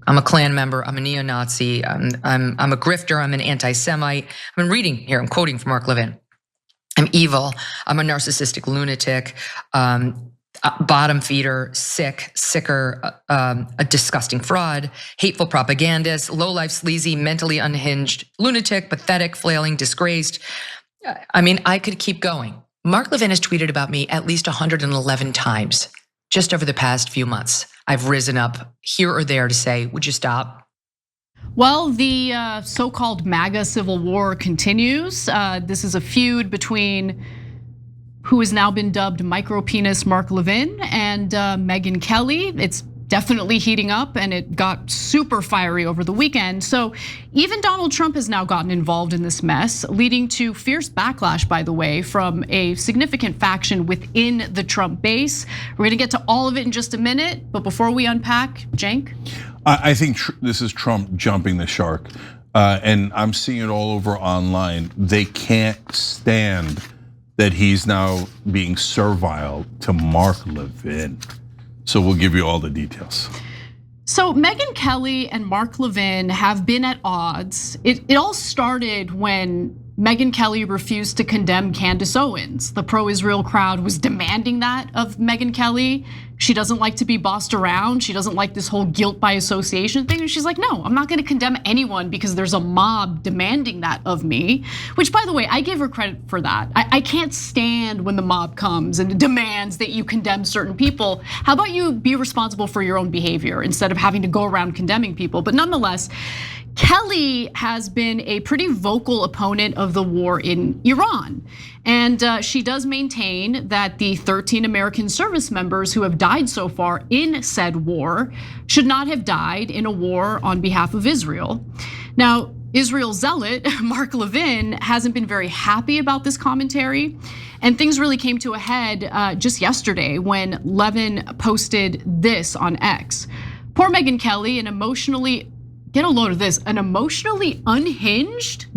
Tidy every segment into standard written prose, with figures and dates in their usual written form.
I'm a Klan member. I'm a neo-Nazi. I'm a grifter. I'm an anti-Semite. I've been reading here. I'm quoting from Mark Levin. I'm evil. I'm a narcissistic lunatic. Bottom feeder, sicker, a disgusting fraud, hateful propagandist, low-life, sleazy, mentally unhinged, lunatic, pathetic, flailing, disgraced. I mean, I could keep going. Mark Levin has tweeted about me at least 111 times just over the past few months. I've risen up here or there to say, would you stop? Well, the so-called MAGA civil war continues. This is a feud between who has now been dubbed micro-penis Mark Levin and Megyn Kelly. It's definitely heating up, and it got super fiery over the weekend. So even Donald Trump has now gotten involved in this mess, leading to fierce backlash, by the way, from a significant faction within the Trump base. We're gonna get to all of it in just a minute, but before we unpack, Cenk? I think this is Trump jumping the shark, and I'm seeing it all over online. They can't stand that he's now being servile to Mark Levin. So we'll give you all the details. So Megyn Kelly and Mark Levin have been at odds. It all started when Megyn Kelly refused to condemn Candace Owens. The pro-Israel crowd was demanding that of Megyn Kelly. She doesn't like to be bossed around. She doesn't like this whole guilt by association thing. And she's like, no, I'm not gonna condemn anyone because there's a mob demanding that of me. Which, by the way, I give her credit for that. I can't stand when the mob comes and demands that you condemn certain people. How about you be responsible for your own behavior instead of having to go around condemning people? But nonetheless, Kelly has been a pretty vocal opponent of the war in Iran. And she does maintain that the 13 American service members who have died so far in said war should not have died in a war on behalf of Israel. Now, Israel zealot Mark Levin hasn't been very happy about this commentary. And things really came to a head just yesterday when Levin posted this on X. Poor Megyn Kelly, get a load of this, an emotionally unhinged?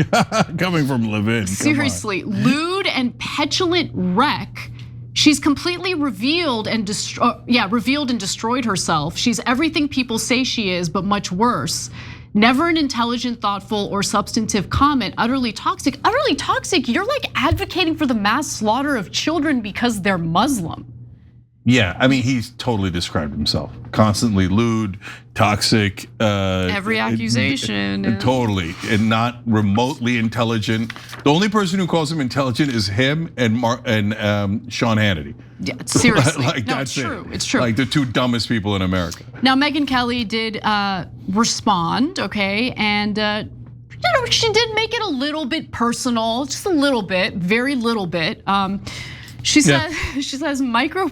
Coming from Levin. Seriously, lewd and petulant wreck. She's completely revealed and destroyed herself. She's everything people say she is, but much worse. Never an intelligent, thoughtful, or substantive comment, utterly toxic. Utterly toxic, you're like advocating for the mass slaughter of children because they're Muslim. Yeah, I mean, he's totally described himself. Constantly lewd, toxic. Every accusation. Totally, and not remotely intelligent. The only person who calls him intelligent is him and Sean Hannity. Yeah, seriously. Like no, that's it's true. It's true. Like the two dumbest people in America. Now, Megyn Kelly did respond, okay, and she did make it a little bit personal, just a little bit, very little bit. She says micro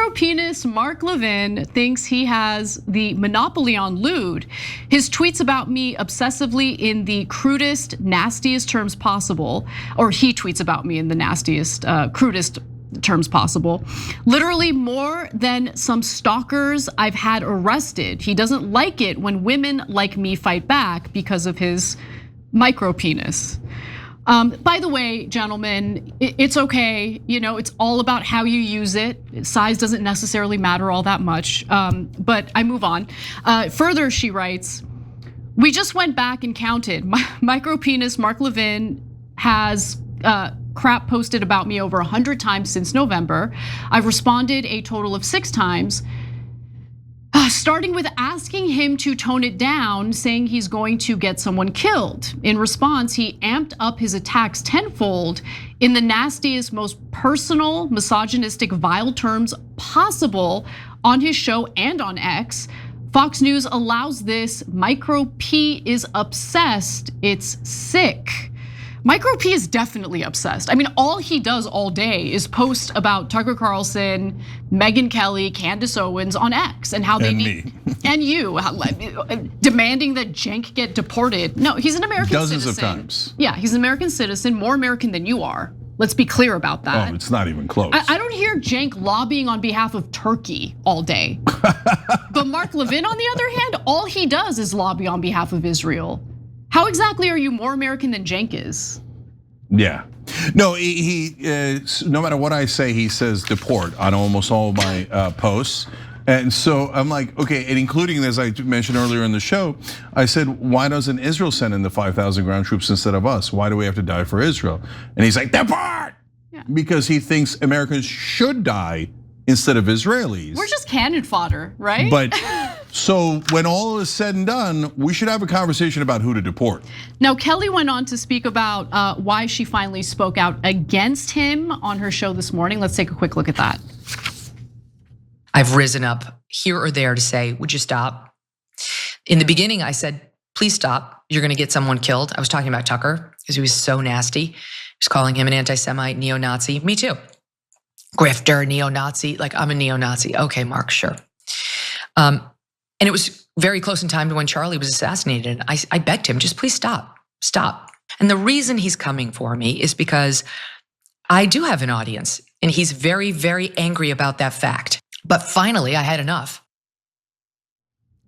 penis Mark Levin thinks he has the monopoly on lewd. His tweets about me obsessively in the crudest, nastiest terms possible, or he tweets about me in the nastiest, crudest terms possible. Literally more than some stalkers I've had arrested. He doesn't like it when women like me fight back because of his micro penis. By the way, gentlemen, it's okay. It's all about how you use it. Size doesn't necessarily matter all that much, but I move on. Further, she writes, we just went back and counted. Micro penis Mark Levin has crap posted about me over 100 times since November. I've responded a total of 6 times. Starting with asking him to tone it down, saying he's going to get someone killed. In response, he amped up his attacks tenfold in the nastiest, most personal, misogynistic, vile terms possible on his show and on X. Fox News allows this. Micro P is obsessed. It's sick. Micro P is definitely obsessed. I mean, all he does all day is post about Tucker Carlson, Megyn Kelly, Candace Owens on X and how they need, and you, demanding that Cenk get deported. No, he's an American citizen. Dozens of times. Yeah, he's an American citizen, more American than you are. Let's be clear about that. Oh, it's not even close. I don't hear Cenk lobbying on behalf of Turkey all day. But Mark Levin, on the other hand, all he does is lobby on behalf of Israel. How exactly are you more American than Cenk is? Yeah, no, he no matter what I say, he says deport on almost all my posts, And so I'm like, okay, and including, as I mentioned earlier in the show, I said, why doesn't Israel send in the 5,000 ground troops instead of us? Why do we have to die for Israel? And he's like, depart! Yeah. Because he thinks Americans should die instead of Israelis. We're just cannon fodder, right? But so when all is said and done, we should have a conversation about who to deport. Now, Kelly went on to speak about why she finally spoke out against him on her show this morning. Let's take a quick look at that. I've risen up here or there to say, would you stop? In the beginning, I said, please stop. You're gonna get someone killed. I was talking about Tucker because he was so nasty. He was calling him an anti-Semite, neo-Nazi. Me too. Grifter, neo-Nazi, like I'm a neo-Nazi. Okay, Mark, sure. And it was very close in time to when Charlie was assassinated. And I begged him, just please stop, stop. And the reason he's coming for me is because I do have an audience and he's very, very angry about that fact. But finally, I had enough.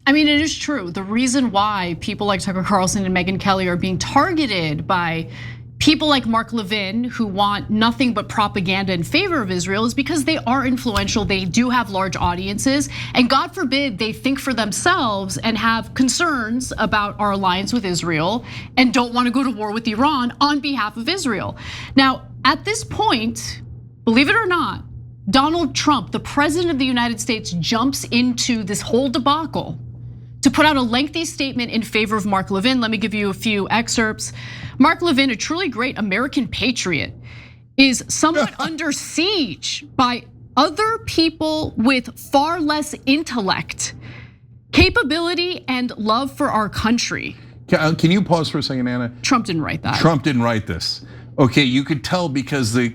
I mean, it is true. The reason why people like Tucker Carlson and Megyn Kelly are being targeted by people like Mark Levin, who want nothing but propaganda in favor of Israel, is because they are influential, they do have large audiences, and God forbid they think for themselves and have concerns about our alliance with Israel and don't want to go to war with Iran on behalf of Israel. Now, at this point, believe it or not, Donald Trump, the president of the United States, jumps into this whole debacle to put out a lengthy statement in favor of Mark Levin. Let me give you a few excerpts. Mark Levin, a truly great American patriot, is somewhat under siege by other people with far less intellect, capability, and love for our country. Can you pause for a second, Anna? Trump didn't write that. Trump didn't write this. Okay, you could tell because the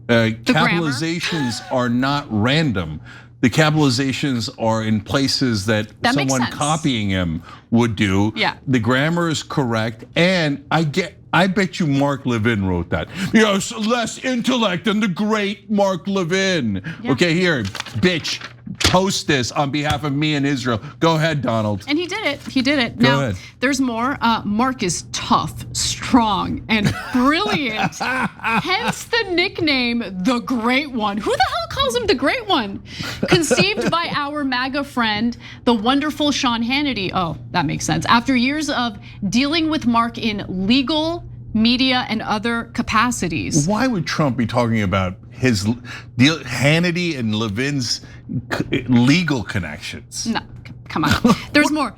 capitalizations are not random. The capitalizations are in places that someone copying him would do. Yeah. The grammar is correct, and I bet you Mark Levin wrote that. Yes, less intellect than the great Mark Levin. Yeah. Okay, here, bitch, post this on behalf of me and Israel. Go ahead, Donald. And he did it, he did it. Go now, ahead. There's more. Mark is tough, strong, and brilliant. Hence the nickname, the Great One. Who the hell calls him the Great One? Conceived by our MAGA friend, the wonderful Sean Hannity. Oh, that makes sense. After years of dealing with Mark in legal, media, and other capacities. Why would Trump be talking about his deal, Hannity and Levin's legal connections? No, come on. There's more.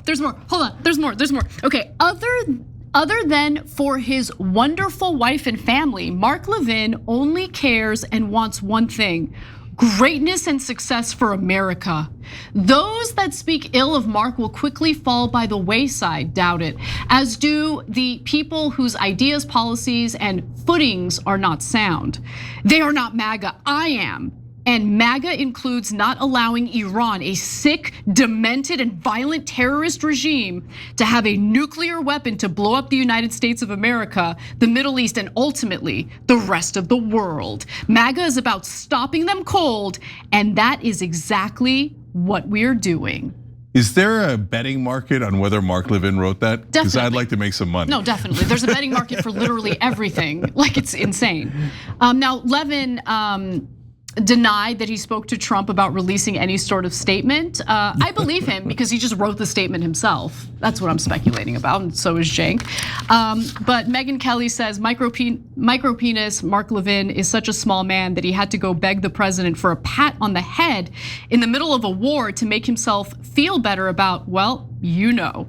Hold on. There's more. Okay, other than for his wonderful wife and family, Mark Levin only cares and wants one thing: greatness and success for America. Those that speak ill of Mark will quickly fall by the wayside, doubt it, as do the people whose ideas, policies, and footings are not sound. They are not MAGA, I am. And MAGA includes not allowing Iran, a sick, demented, and violent terrorist regime, to have a nuclear weapon to blow up the United States of America, the Middle East, and ultimately the rest of the world. MAGA is about stopping them cold, and that is exactly what we're doing. Is there a betting market on whether Mark Levin wrote that? Because Definitely. I'd like to make some money. No, definitely. There's a betting market for literally everything. Like, it's insane. Now, Levin denied that he spoke to Trump about releasing any sort of statement. I believe him because he just wrote the statement himself. That's what I'm speculating about, and so is Cenk. But Megyn Kelly says micropenis Mark Levin is such a small man that he had to go beg the president for a pat on the head in the middle of a war to make himself feel better about, well, you know.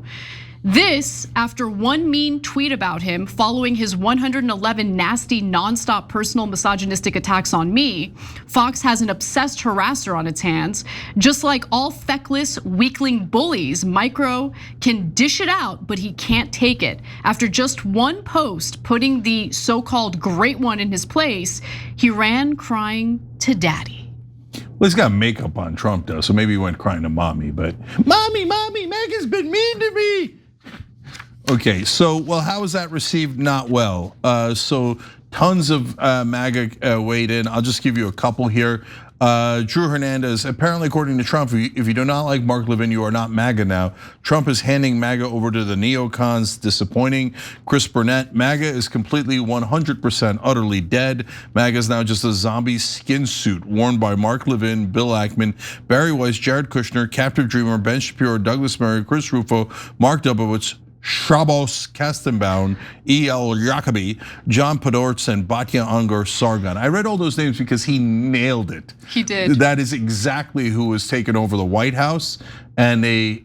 This after one mean tweet about him following his 111 nasty, nonstop personal misogynistic attacks on me. Fox has an obsessed harasser on its hands. Just like all feckless, weakling bullies, Micro can dish it out, but he can't take it. After just one post putting the so-called Great One in his place, he ran crying to daddy. Well, he's got makeup on, Trump does, so maybe he went crying to mommy, but mommy, Megyn's been mean to me. Okay, so well, how was that received? Not well. So tons of MAGA weighed in. I'll just give you a couple here. Drew Hernandez, apparently according to Trump, if you do not like Mark Levin, you are not MAGA now. Trump is handing MAGA over to the neocons, disappointing. Chris Burnett, MAGA is completely 100% utterly dead. MAGA is now just a zombie skin suit worn by Mark Levin, Bill Ackman, Barry Weiss, Jared Kushner, Captive Dreamer, Ben Shapiro, Douglas Murray, Chris Rufo, Mark Dubowitz, Shabos Kastenbaum, E.L. Jacobi, John Podorz, and Batya Ungar Sargon. I read all those names because he nailed it. He did. That is exactly who has taken over the White House, and they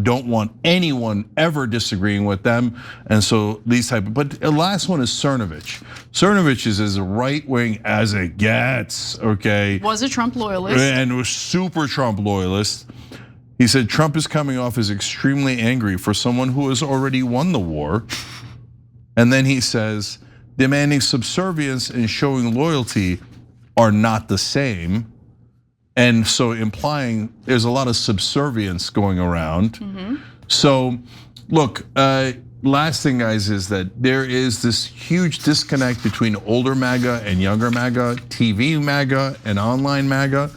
don't want anyone ever disagreeing with them. And so these type of, but the last one is Cernovich. Cernovich is as right-wing as it gets, okay? Was a Trump loyalist. And was super Trump loyalist. He said Trump is coming off as extremely angry for someone who has already won the war. And then he says, demanding subservience and showing loyalty are not the same. And so implying there's a lot of subservience going around. So look, last thing guys is that there is this huge disconnect between older MAGA and younger MAGA, TV MAGA and online MAGA.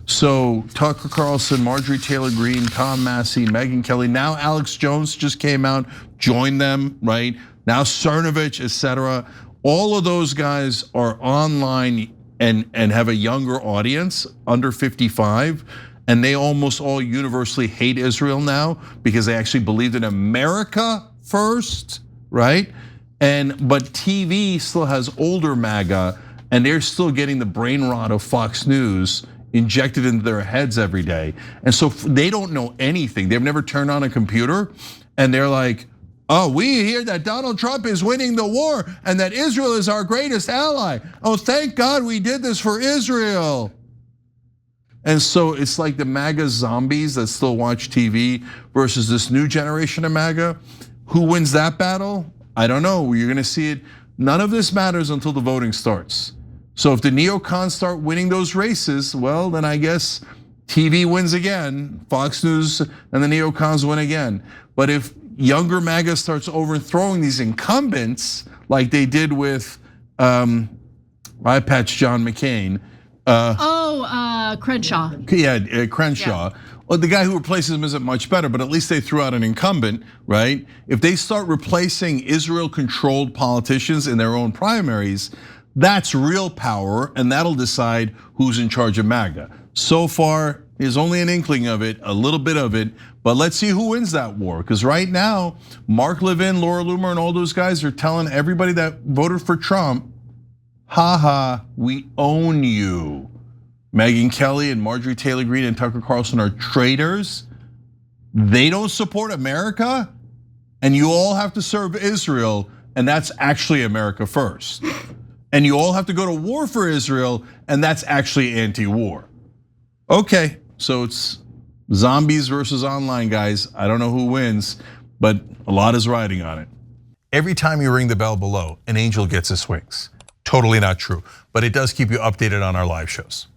So Tucker Carlson, Marjorie Taylor Greene, Tom Massey, Megyn Kelly, now Alex Jones just came out, joined them, right? Now Cernovich, etc. All of those guys are online and have a younger audience, under 55, and they almost all universally hate Israel now because they actually believed in America first, right? But TV still has older MAGA, and they're still getting the brain rot of Fox News injected into their heads every day. And so they don't know anything. They've never turned on a computer, and they're like, oh, we hear that Donald Trump is winning the war and that Israel is our greatest ally. Oh, thank God we did this for Israel. And so it's like the MAGA zombies that still watch TV versus this new generation of MAGA. Who wins that battle? I don't know. You're gonna see it. None of this matters until the voting starts. So if the neocons start winning those races, well, then I guess TV wins again, Fox News and the neocons win again. But if younger MAGA starts overthrowing these incumbents, like they did with I patched John McCain. Crenshaw. Yeah, Crenshaw. Yeah. Well, the guy who replaces him isn't much better, but at least they threw out an incumbent, right? If they start replacing Israel-controlled politicians in their own primaries, that's real power, and that'll decide who's in charge of MAGA. So far, there's only an inkling of it, a little bit of it, but let's see who wins that war. Because right now, Mark Levin, Laura Loomer, and all those guys are telling everybody that voted for Trump, haha, we own you. Megyn Kelly and Marjorie Taylor Greene and Tucker Carlson are traitors. They don't support America, and you all have to serve Israel, and that's actually America first. And you all have to go to war for Israel, and that's actually anti-war. Okay, so it's zombies versus online, guys. I don't know who wins, but a lot is riding on it. Every time you ring the bell below, an angel gets his wings. Totally not true, but it does keep you updated on our live shows.